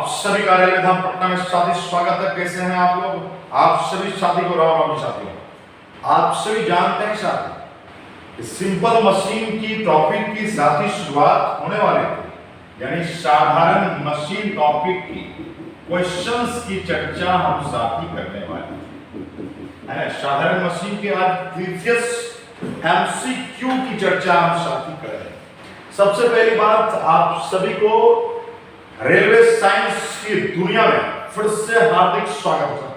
आप सभी कार्यालय धाम पटना में शादी स्वागत है। कैसे हैं आप लोग? आप सभी शादी को राम राम साथियों। आप सभी जानते हैं साथी, सिंपल मशीन की टॉपिक की साथी शुरुआत होने वाली थी, यानी साधारण मशीन टॉपिक की क्वेश्चंस की चर्चा हम साथी करने वाले हैं। साधारण मशीन के आज प्रीवियस एमसीक्यू की चर्चा हम साथी करेंगे। सबसे पहली बात, आप सभी को रेलवे साइंस की दुनिया में फिर से हार्दिक स्वागत है।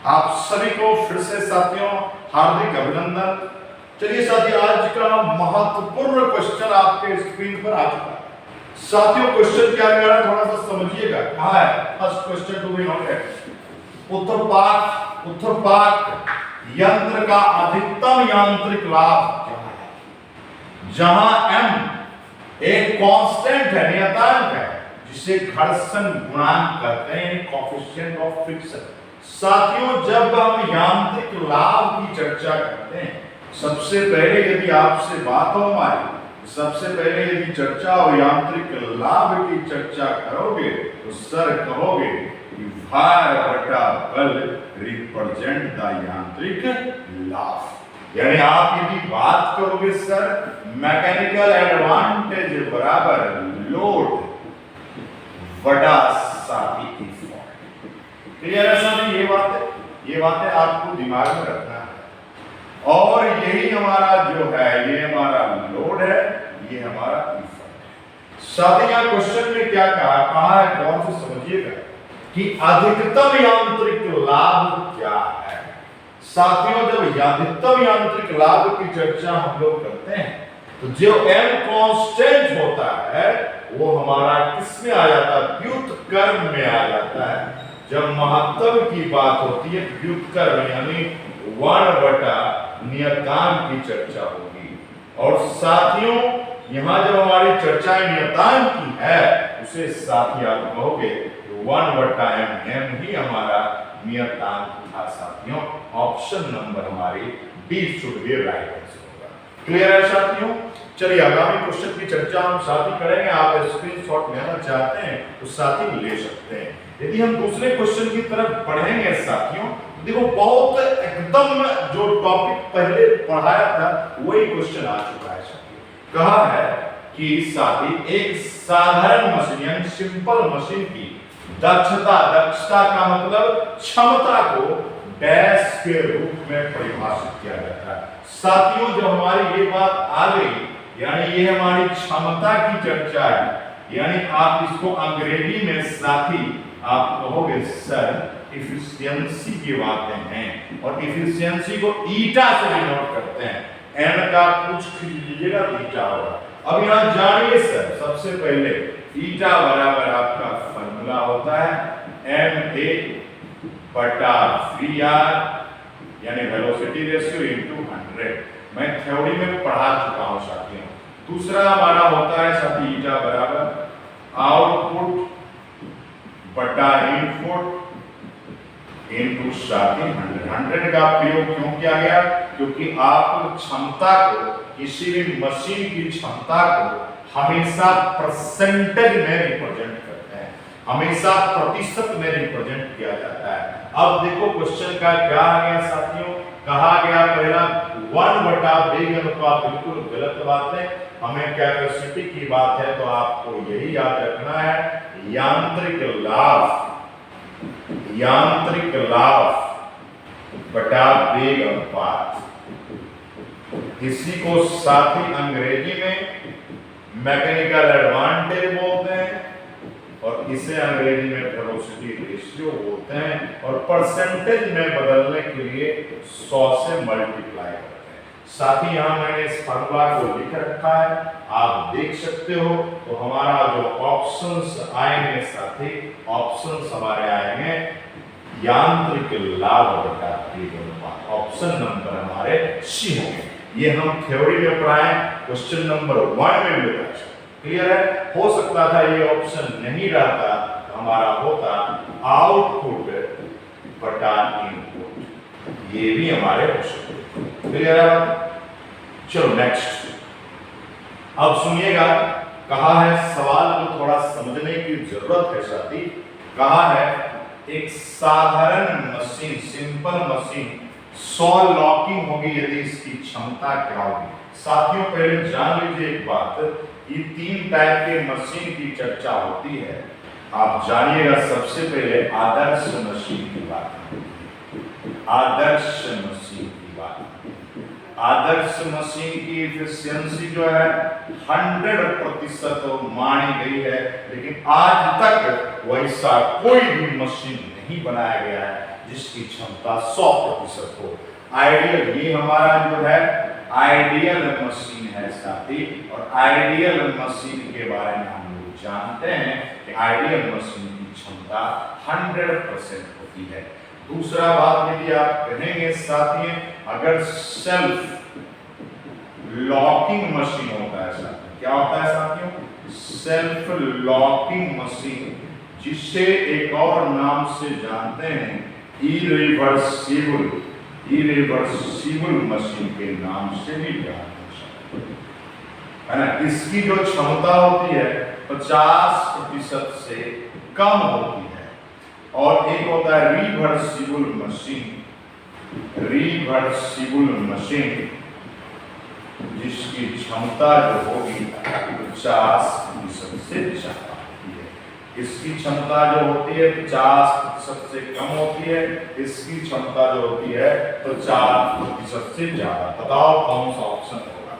आप सभी को फिर से साथियों हार्दिक अभिनंदन। चलिए साथियों, आज का महत्वपूर्ण क्वेश्चन आपके स्क्रीन पर आ चुका है। साथियों क्वेश्चन क्या कह रहा है थोड़ा सा समझिएगा। कहाँ है first question to be noted. उत्तरपाक यंत्र का अधिकतम यांत्रिक लाभ क्या है? जहां m एक कांस्टेंट है, नियतांक है, जिसे घर्षण गुणांक कहते हैं, कोएफिशिएंट ऑफ फ्रिक्शन। साथियों जब हम यांत्रिक लाभ की चर्चा करते हैं, सबसे पहले यदि आपसे बात हो हमारी, सबसे पहले यदि चर्चा हो यांत्रिक लाभ की चर्चा करोगे तो सर कहोगे कि भार बटा बल रिप्रेजेंट द यांत्रिक लाभ। यानी आप यदि बात करोगे सर मैकेनिकल एडवांटेज बराबर लोड बटा साथी की फोर्स। क्लियर है साथी? ये बातें आपको दिमाग में रखना है। और यही हमारा जो है, ये हमारा लोड है, ये हमारा इफेक्ट। साथी यहाँ क्वेश्चन में क्या कहा है, कौन से समझिएगा कि अधिकतम यांत्रिक लाभ क्या है। साथियों जब अधिकतम यांत्रिक लाभ की चर्चा हम लोग करते हैं तो जो m कांस्टेंट होता है वो हमारा किसमें आ जाता है? व्युत्क्रम में आ जाता है। जब महत्तम की बात होती है व्युत्क्रम यानी 1 बटा नियतांक की चर्चा होगी। और साथियों यहाँ जब हमारी चर्चा नियतांक की है उसे साथी आप कहोगे 1 बटा m ही हमारा नियतांक था। साथियों ऑप्शन नंबर हमारी D should be right answer होगा। क्लियर है साथियों? चलिए आगामी क्वेश्चन की चर्चा हम साथी करेंगे। आप स्क्रीनशॉट लेना चाहते हैं तो साथी ले सकते हैं। यदि हम दूसरे क्वेश्चन की तरफ बढ़ेंगे साथियों, देखो बहुत एकदम जो टॉपिक पहले पढ़ाया था वही क्वेश्चन आ चुका है साथियों। कहा है कि साथी एक साधारण मशीन यानी सिंपल मशीन की दक्षता का मतलब क्षमता को डैश के रूप में परिभाषित किया जाता है। साथियों जब हमारी ये बात आ गई, यानी ये हमारी क्षमता की चर्चा है, यानी आप इसको अंग्रेजी में साथी आप कहोगे सर इफिशियंसी की बातें हैं। और इफिशियंसी को ईटा से डिनोट करते हैं। एन का कुछ लीजिएगा तो ईटा होगा। अब यहाँ जानिए सर, सबसे पहले ईटा बराबर आपका फॉर्मूला होता है ma बटा vr यानी वेलोसिटी रेशियो इनटू 100। मैं थ्योरी में पढ़ा चुका हूं साथियों। दूसरा हमारा होता है साथी ईटा बराबर आउटपुट बटा इनपुट इनटू साथी 100 का प्रयोग क्यों किया गया? क्योंकि आप क्षमता को, किसी भी मशीन की क्षमता को हमेशा परसेंटेज में रिप्रेजेंट करते हैं, हमेशा प्रतिशत में रिप्रेजेंट किया जाता है। अब देखो क्वेश्चन का क्या आ गया साथियों, कहा गया पहला 1 बटा वेग अनुपात, बिल्कुल गलत बात है। हमें कैपेसिटी की बात है तो आपको यही याद रखना है यांत्रिक लाभ बटा वेग अनुपात। इसी को साथी अंग्रेजी में मैकेनिकल एडवांटेज बोलते हैं और इसे अंग्रेजी में वेलोसिटी रेशियो बोलते हैं। और परसेंटेज में बदलने के लिए 100 से मल्टीप्लाई करते हैं। साथी यहाँ मैंने इस फॉर्मूला को लिख रखा है, आप देख सकते हो। तो हमारा जो ऑप्शंस आएंगे साथी, ऑप्शंस हमारे आएंगे यांत्रिक लाभ बटा वेग अनुपात। ऑप्शन नंबर हमारे सी होंगे। ये हम थ्योरी में पढ़ाए, क्वेश्चन नंबर 1 में मिलता है। क्लियर है? हो सकता था ये ऑप्शन नहीं रहता, हमारा होता आउटपुट बटा इनपुट, ये भी हमारे ऑप्शन। क्लियर है? चलो नेक्स्ट। अब सुनिएगा कहा है, सवाल को थोड़ा समझने की जरूरत है साथी। कहा है एक साधारण मशीन, सिंपल मशीन 100 लॉकिंग होगी यदि इसकी क्षमता क्या होगी। साथियों पहले जान लीजिए एक बात, ये 3 टाइप के मशीन की चर्चा होती है। आप जानिएगा सबसे पहले आदर्श मशीन की बात। आदर्श मशीन की बात, आदर्श मशीन की एफिशिएंसी जो है 100% मानी गई है, लेकिन आज तक वैसा कोई भी मशीन नहीं बनाया गया है जिसकी क्षमता 100% हो। आइडियल, ये हमारा जो है आइडियल मशीन है साथी, और आइडियल मशीन के बारे में हम लोग जानते हैं कि आइडियल मशीन की क्षमता 100% होती है। दूसरा बात यदि आप कहेंगे साथी, अगर सेल्फ लॉकिंग मशीन होता है साथियों, क्या होता है साथियों? सेल्फ लॉकिंग मशीन, जिसे एक और नाम से जानते हैं इरिवर्सिबल मशीन के नाम से भी जानते हैं ना। इसकी जो क्षमता होती है 50% से कम होती है। और एक होता है रिवर्सिबल मशीन, जिसकी क्षमता जो होगी 50% से ज्यादा होती है। इसकी क्षमता जो होती है 50% से कम होती है, इसकी क्षमता जो होती है 50% से ज्यादा। बताओ कौन सा ऑप्शन होगा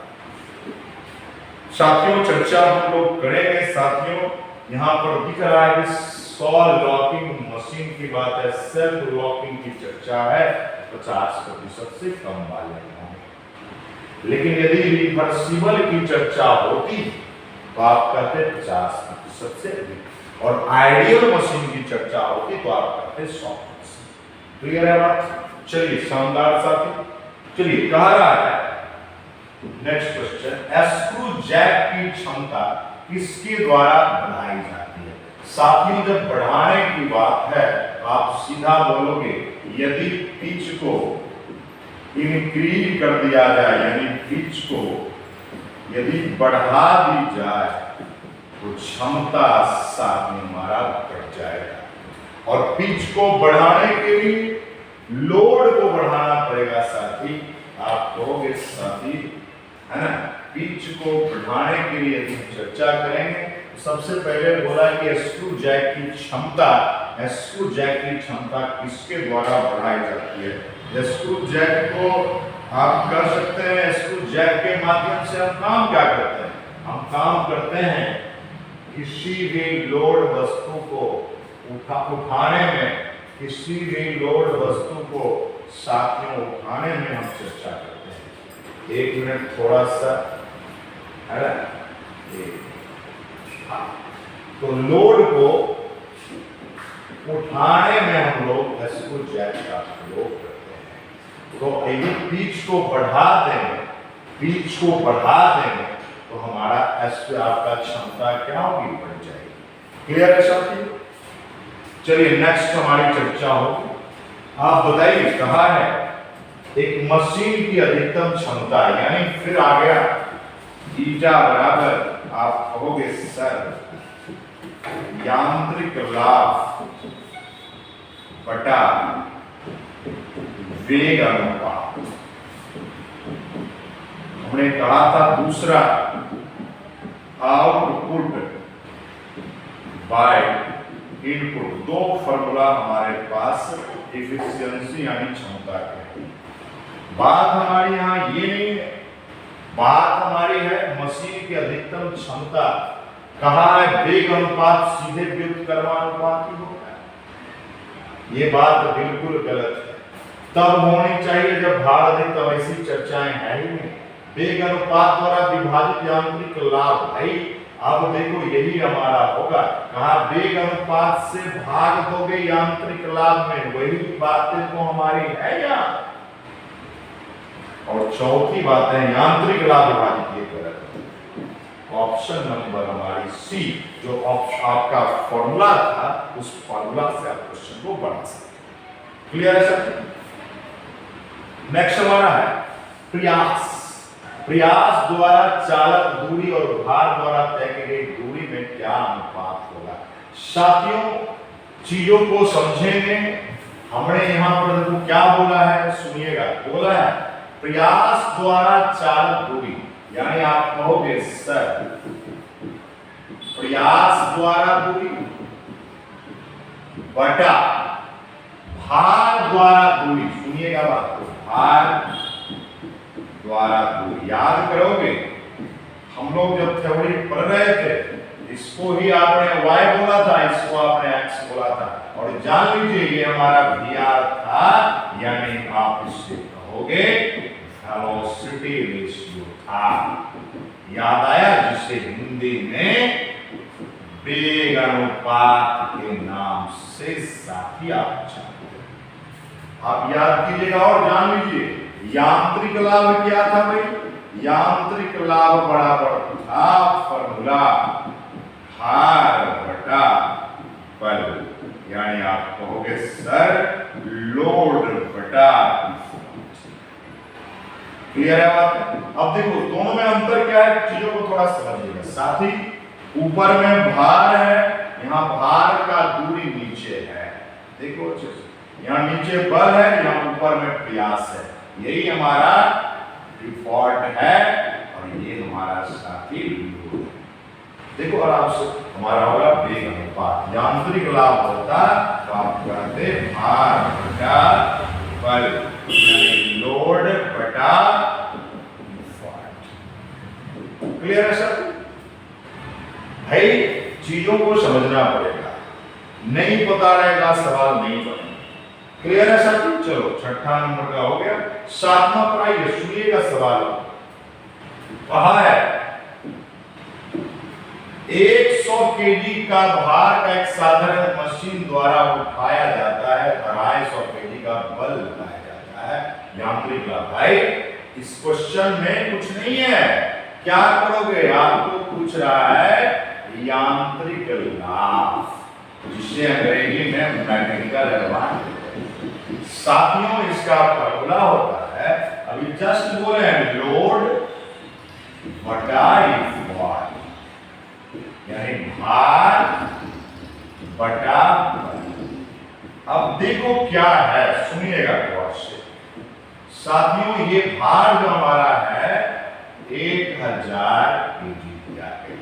साथियों? चर्चा हम लोग करेंगे साथियों। यहाँ पर दिख रहा है कि 100 लॉकिंग मशीन की बात है, सेल्फ लॉकिंग की चर्चा है, 50% से कम वाले होंगे। लेकिन यदि रिवर्सिबल की चर्चा होती तो आप कहते 50% से अधिक, और आइडियल मशीन की चर्चा होती तो आप कहते 100%। क्लियर है बात? चलिए शानदार साथी, चलिए कहा रहा है नेक्स्ट क्वेश्चन, स्क्रू जैक की क्षमता किसके द्वारा बढ़ाई जाती है? साथियों जब बढ़ाने की बात है तो आप सीधा बोलोगे यदि पिच को इंक्रीज कर दिया जाए, यानी पिच को यदि बढ़ा दी जाए तो क्षमता साथ में हमारा बढ़ जाएगा। और पिच को बढ़ाने के लिए लोड को बढ़ाना पड़ेगा साथी। आप कहोगे साथी, है ना, पिच को बढ़ाने के लिए यदि चर्चा करेंगे तो सबसे पहले बोला कि स्क्रू जैक की क्षमता, स्क्रू जैक की क्षमता किसके द्वारा बढ़ाई जाती है? स्क्रू जैक को आप कर सकते हैं, स्क्रू जैक के माध्यम से हम काम क्या करते हैं? हम काम करते हैं किसी भी लोड वस्तु को उठाने में, किसी भी लोड वस्तु को साथियों उठाने में हम चर्चा करते हैं। 1 मिनट थोड़ा सा, है ना, तो लोड को उठाने में हम लोग स्क्रू जैक का प्रयोग करते हैं। तो यदि पिच को बढ़ा देंगे, पिच को बढ़ा देंगे तो हमारा आपका क्षमता क्या होगी? बढ़ जाएगी। क्लियर है साथी? चलिए नेक्स्ट हमारी चर्चा होगी। आप बताइए, कहा है एक मशीन की अधिकतम क्षमता, यानी फिर आ गया ईटा बराबर, आप कहोगे सर यांत्रिक लाभ बटा वेग अनुपात। हमने कहा था दूसरा आउटपुट बाय इनपुट। 2 फॉर्मूला हमारे पास एफिशिएंसी यानी क्षमता के। बात हमारी यहाँ ये नहीं है, बात हमारी है मशीन की अधिकतम क्षमता। कहा है वेग अनुपात सीधे व्युत्क्रमानुपात ही होता है। ये बात बिल्कुल गलत है। तब होनी चाहिए जब भार अधिक, तब ऐसी चर्चाएं है ही नहीं। वेग अनुपात द्वारा विभाजित यांत्रिक लाभ, भाई अब देखो यही हमारा होगा। कहा वेग अनुपात से भाग दोगे यांत्रिक लाभ में, वही बातें तो हमारी है यहाँ। और चौथी बात है यांत्रिक लाभ विभाजित, ये गलत है। ऑप्शन नंबर हमारी सी, जो आपका फॉर्मूला था, उस फॉर्मूला से आप क्वेश्चन को बना सकते। क्लियर है सर? नेक्स्ट हमारा है प्रयास। प्रयास द्वारा चालक दूरी और भार द्वारा तय की गई दूरी में क्या अनुपात होगा। साथियों, चीजों को समझेंगे। हमने यहां पर देखो क्या बोला है, सुनिएगा। बोला है प्रयास द्वारा चालक दूरी, यानी आप कहोगे सर प्रयास द्वारा दूरी बटा भार द्वारा दूरी। सुनिएगा बात को, भार द्वारा दूरी। याद करोगे, हम लोग जब थ्योरी पढ़ रहे थे, इसको ही आपने y बोला था, इसको आपने x बोला था। और जान लीजिए ये हमारा VR था, यानी आप इससे कहोगे वेलोसिटी रेशियो था। याद आया, जिसे हिंदी में वेग अनुपात के नाम से साथी आप जानते हैं। आप याद कीजिएगा और जान लीजिए यांत्रिक लाभ क्या था भाई। यांत्रिक लाभ बराबर था फॉर्मूला भार बटा बल, यानी आप कहोगे सर लोड बटा। क्लियर है बात। अब देखो दोनों में अंतर क्या है, चीजों को थोड़ा समझिएगा साथी। ऊपर में भार है, यहाँ भार का दूरी नीचे है। देखो यहाँ नीचे बल है, यहाँ ऊपर में प्रयास है। यही हमारा डिफॉल्ट है और ये हमारा साथी लोड है। देखो आराम से हमारा होगा वेग अनुपात। यांत्रिक लाभ होता तो आप कहते भार बटा बल, यानी लोड बटा डिफॉल्ट। क्लियर है सर। भाई चीजों को समझना पड़ेगा, नहीं पता रहेगा सवाल नहीं बनेगा। क्लियर है साथी। चलो छठा नंबर का हो गया। सातवां पर आइए, सुनिएगा सवाल। कहा है 100 केजी का भार का एक साधारण मशीन द्वारा उठाया जाता है, 250 केजी का बल लगाया जाता है। यांत्रिक लाभ। भाई इस क्वेश्चन में कुछ नहीं है, क्या करोगे, आपको पूछ रहा है यांत्रिक लाभ, जिसे अंग्रेजी में मैकेनिकल एडवांटेज। साथियों इसका फॉर्मूला होता है, अभी जस्ट बोले हैं लोड बटा डिफॉल्ट, यानी भार बटा बल। अब देखो क्या है, सुनिएगा गौर से साथियों। ये भार जो हमारा है 1000 केजी दिया गया,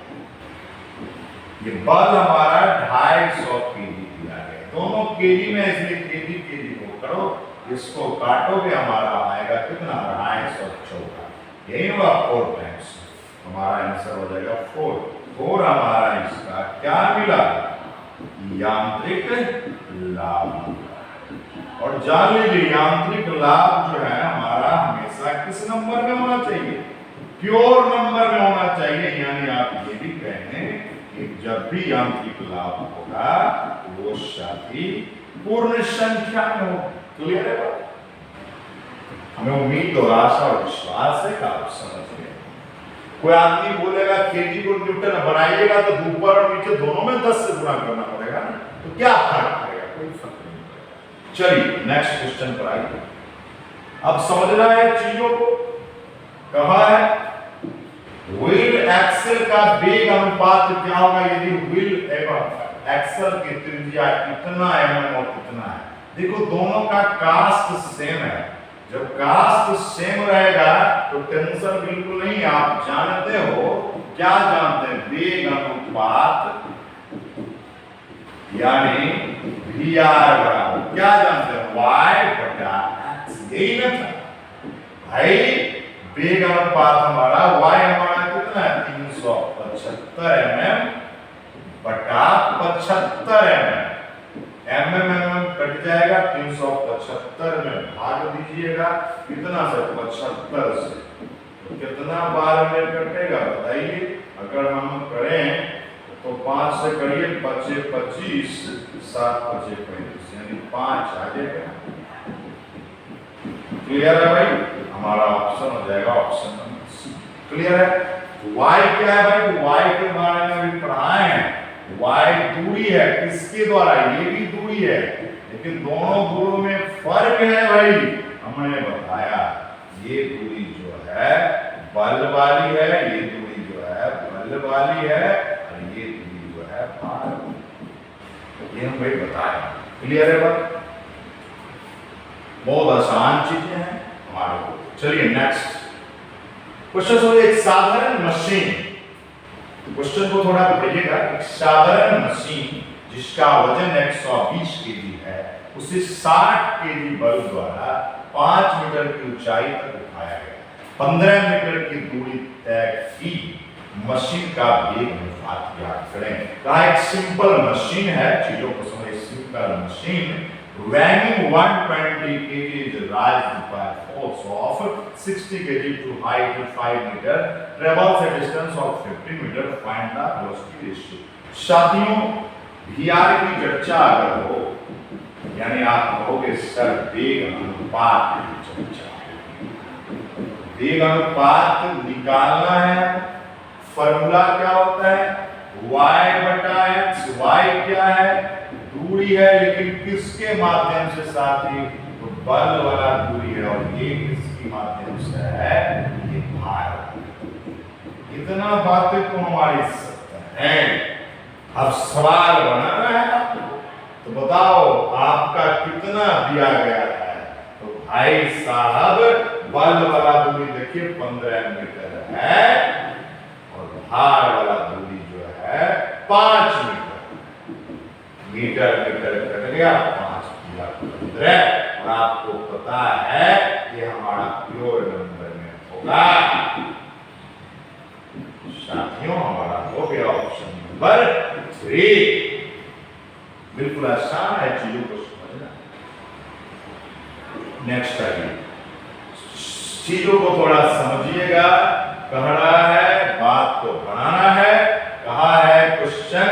ये बल हमारा 250 केजी दिया गया। दोनों केजी में, इसलिए केजी केजी को करो, इसको काटोगे हमारा आएगा कितना, 254। यही होगा 4 टाइम्स, हमारा आंसर हो जाएगा 4 हमारा इसका क्या मिला, यांत्रिक लाभ। और जान लीजिए यांत्रिक लाभ जो है हमारा हमेशा किस नंबर में होना चाहिए, प्योर नंबर में होना चाहिए। यानी आप ये भी कहें कि जब भी यांत्रिक लाभ होगा वो साथी पूर्ण संख्या में हो। क्लियर है बात। हमें उम्मीद और आशा और विश्वास है कि आप समझ गए। कोई आदमी बोलेगा केजी को न्यूटन बनाइएगा तो ऊपर और नीचे दोनों में 10 से गुणा करना पड़ेगा ना, तो क्या फर्क पड़ेगा, कोई फर्क नहीं पड़ेगा। चलिए नेक्स्ट क्वेश्चन पर आइए। अब समझना है चीजों को। कहा है व्हील एक्सल का वेग अनुपात क्या होगा यदि व्हील एवं एक्सल की त्रिज्या कितना mm और कितना है। देखो दोनों का कास्ट सेम है, जब कास्ट सेम रहेगा तो टेंशन बिल्कुल नहीं। आप जानते हो, क्या जानते हैं, वेग अनुपात यानी VR बराबर क्या जानते हैं, y बटा x। यही ना था भाई, वेग अनुपात हमारा y हमारा कितना है 375 mm बटा 75 mm कट जाएगा, 375 में भाग दीजिएगा कितना से, 75 से, तो कितना बार में कटेगा बताइए। अगर हम करें तो 5 से करिए, 5 से 25, 7 5 35, यानी 5 आ जाएगा। क्लियर है भाई, हमारा ऑप्शन हो जाएगा ऑप्शन नंबर सी। क्लियर है। y क्या है भाई, y के बारे में भी पढ़ाए हैं। y दूरी है, किसके द्वारा, ये भी दूरी है, लेकिन दोनों दूरों में फर्क है भाई। हमने बताया ये दूरी जो है बल वाली है, ये दूरी जो है बल वाली है, और ये दूरी जो है भार वाली। ये हम भाई बताए। क्लियर है बात? बहुत आसान चीजें हैं हमारे को। चलिए नेक्स्ट क्वेश्चन हो, एक साधारण मशीन, क्वेश्चन को थोड़ा पढ़िएगा। एक साधारण मशीन जिसका वजन 120 केजी है, उसे 60 केजी बल द्वारा 5 मीटर की ऊंचाई तक उठाया गया, 15 मीटर की दूरी तय की, मशीन का वेग अनुपात ज्ञात करें। कहा एक सिंपल मशीन है, चीजों को समझ, simple machine weighing 120 kg is raised by force of 60 kg to height 5 meter, travels a distance of 50 meter, find the velocity ratio। साथियों, VR की चर्चा अगर हो, यानी आप कहोगे सर वेग अनुपात की चर्चा, वेग अनुपात निकालना है, फॉर्मूला क्या होता है, y बटा x। y क्या है, दूरी है, लेकिन किसके माध्यम से साथी, तो बल वाला दूरी है, और ये किसके माध्यम से है, ये भार। इतना बातें तो हमारी सत्य है। अब सवाल बनाना है आपको, तो बताओ आपका कितना दिया गया है। तो भाई साहब बल वाला दूरी देखिए 15 मीटर है, और भार वाला दूरी जो है 5 मीटर। मीटर मीटर कट गया, 5 किया 15, और आपको पता है कि हमारा प्योर नंबर में होगा। साथियों हमारा हो गया ऑप्शन नंबर 3। बिल्कुल आसान है चीजों को समझना। नेक्स्ट आइए, चीजों को थोड़ा समझिएगा। कह रहा है बात को बनाना है। कहा है क्वेश्चन,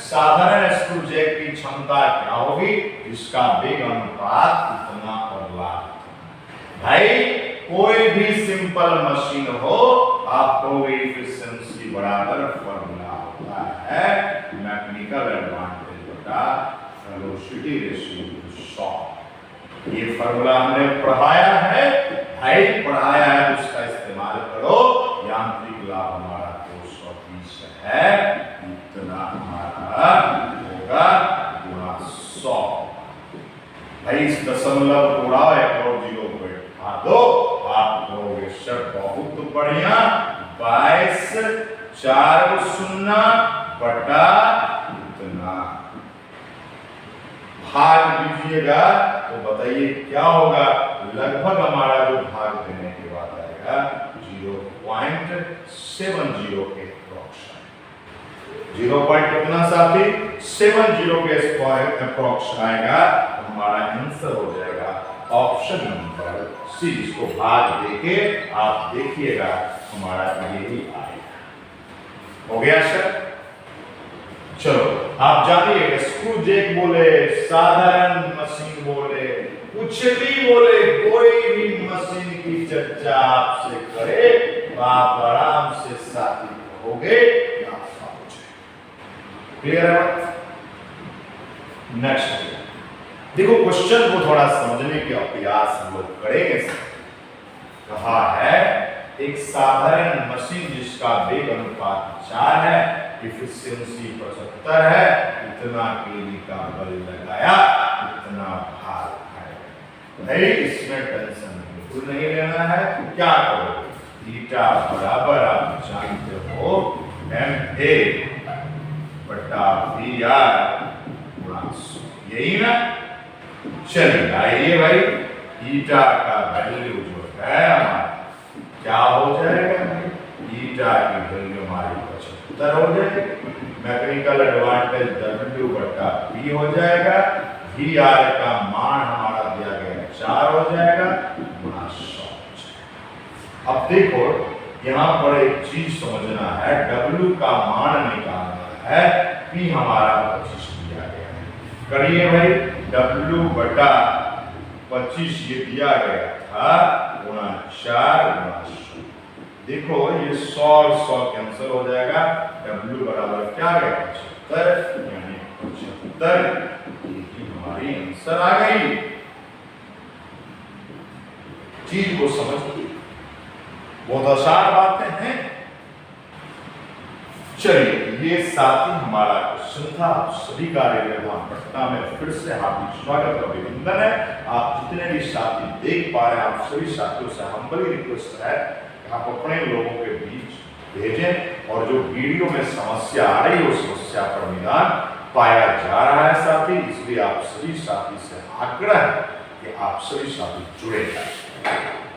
साधारण स्क्रू जैक की क्षमता क्या होगी जिसका वेग अनुपात इतना और लाभ। भाई कोई भी सिंपल मशीन हो, आपको एफिशिएंसी बराबर फॉर्मूला होता है मैकेनिकल एडवांटेज बटा वेलोसिटी रेशियो टू 100। ये फॉर्मूला हमने पढ़ाया है भाई, पढ़ाया है, उसका इस्तेमाल करो। यांत्रिक लाभ हमारा 220 है, इतना हमारा होगा गुणा 100। भाई इस दशमलव को उड़ाओ, एक और जीरो को बैठा दो, आप कहोगे सर बहुत बढ़िया, 22 4 शून्य बटा इतना। भाग दीजिएगा तो बताइए क्या होगा। लगभग हमारा जो भाग देने के बाद आएगा 0.70 के अप्रॉक्स। 0. कितना साथी, 70 के अप्रॉक्स आएगा, तो हमारा आंसर हो जाएगा ऑप्शन नंबर सी। इसको भाग देके आप देखिएगा हमारा यही आएगा। हो गया सर? चलो आप जानिए, स्क्रू जैक बोले, साधारण मशीन बोले, कुछ भी बोले, कोई भी मशीन की चर्चा आपसे करे तो आप आराम से साथी कहोगे, क्लियर है? नेक्स्ट देखो, क्वेश्चन को थोड़ा समझने के अभ्यास हम लोग करेंगे। कहा है एक साधारण मशीन जिसका वेग अनुपात 4 है, एफिशिएंसी 75 है, इतना केजी का बल लगाया, इतना भार उठाया। भाई इसमें टेंशन बिल्कुल नहीं लेना है। क्या करो, थीटा बराबर आप जानते हो MA बटा VR गुणा 100, यही ना। चलिए आइए भाई, थीटा का वैल्यू जो है हमारा क्या हो जाएगा, थीटा की वैल्यू हमारी 75 हो जाएगी। मैकेनिकल एडवांटेज W बटा P हो जाएगा। VR का मान हमारा दिया गया 4 हो जाएगा, गुणा 100। अब देखो यहाँ पर एक चीज समझना है, W का मान निकालना है, P हमारा 25 दिया गया है। करिए भाई, W बटा 25 ये दिया गया था, गुणा 4 गुणा 100। देखो ये 100 और 100 कैंसिल हो जाएगा, W बराबर क्या है 75, यानी 75 ये हमारी आंसर आ गई। चीज को समझिए, बहुत आसान बातें हैं। चलिए, ये साथी हमारा क्वेश्चन था। आप सभी का रेडियोधाम पटना में फिर से हार्दिक स्वागत और अभिनंदन है। आप जितने भी साथी देख पा रहे हैं, आप सभी साथियों से हम्बली रिक्वेस्ट है कि आप अपने लोगों के बीच भेजें, और जो वीडियो में समस्या आ रही है उस समस्या पर निदान पाया जा रहा है साथी। इसलिए आप सभी साथी से आग्रह है कि आप सभी साथी जुड़े रहें।